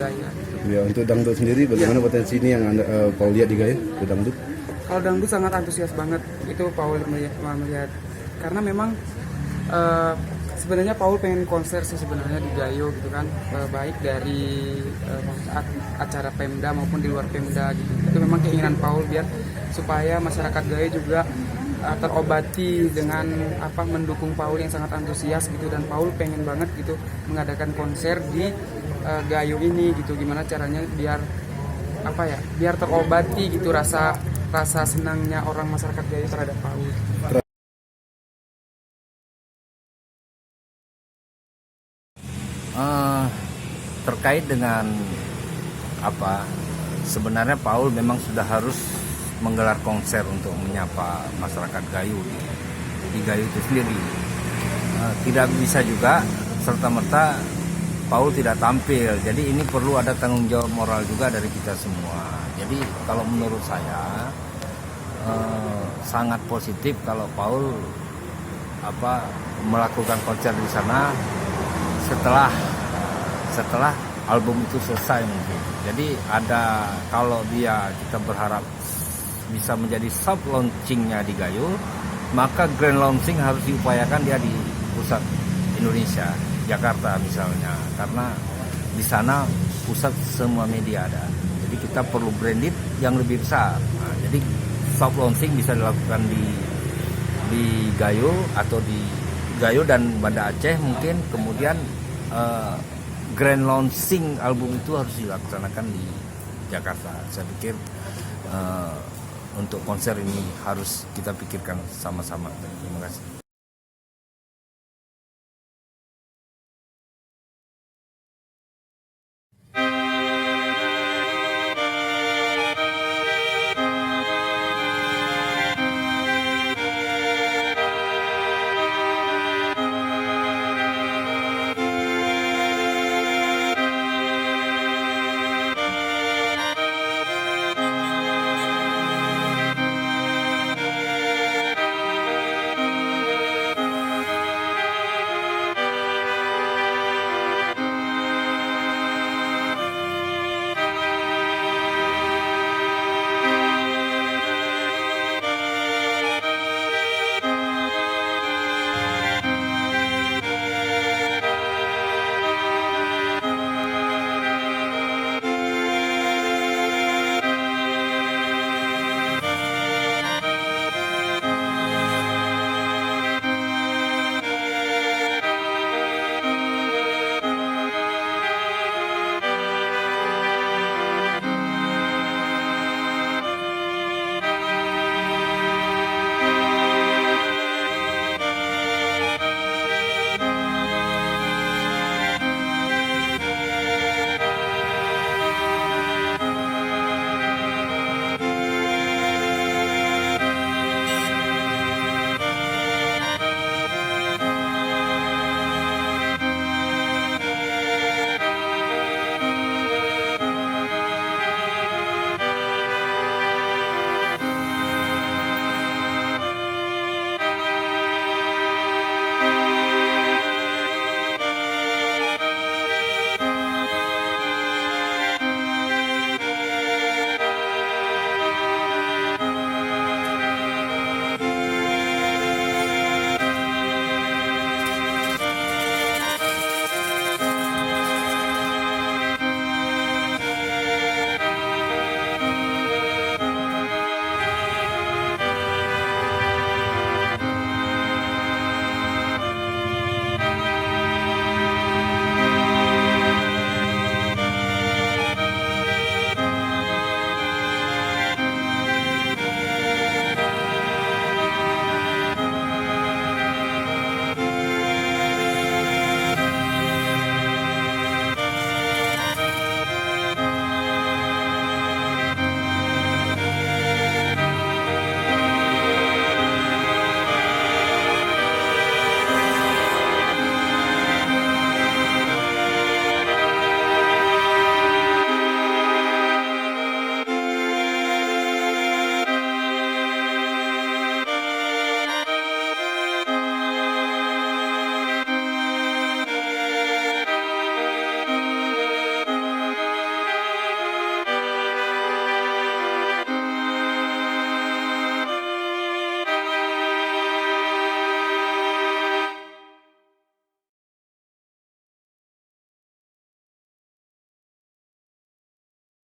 Ya, untuk dangdut sendiri bagaimana potensi ini yang Paul lihat di Gayo untuk dangdut? Kalau dangdut sangat antusias banget itu Paul melihat karena memang sebenarnya Paul pengen konser sih sebenarnya di Gayo gitu kan, baik dari acara Pemda maupun di luar Pemda gitu. Itu memang keinginan Paul biar supaya masyarakat Gayo juga terobati dengan mendukung Paul yang sangat antusias gitu, dan Paul pengen banget gitu mengadakan konser di Gayo ini gitu. Gimana caranya biar terobati gitu rasa senangnya orang masyarakat Gayo terhadap Paul. Terkait dengan sebenarnya Paul memang sudah harus menggelar konser untuk menyapa masyarakat Gayo di Gayo itu sendiri. Tidak bisa juga serta-merta Paul tidak tampil, jadi ini perlu ada tanggung jawab moral juga dari kita semua. Jadi kalau menurut saya sangat positif kalau Paul melakukan konser di sana setelah album itu selesai mungkin. Jadi kalau kita berharap bisa menjadi soft launchingnya di Gayo, maka grand launching harus diupayakan dia di pusat Indonesia, Jakarta misalnya, karena di sana pusat semua media ada. Jadi kita perlu branded yang lebih besar. Nah, jadi soft launching bisa dilakukan di Gayo atau di Gayo dan Banda Aceh mungkin, kemudian grand launching album itu harus dilaksanakan di Jakarta. Saya pikir untuk konser ini harus kita pikirkan sama-sama. Terima kasih.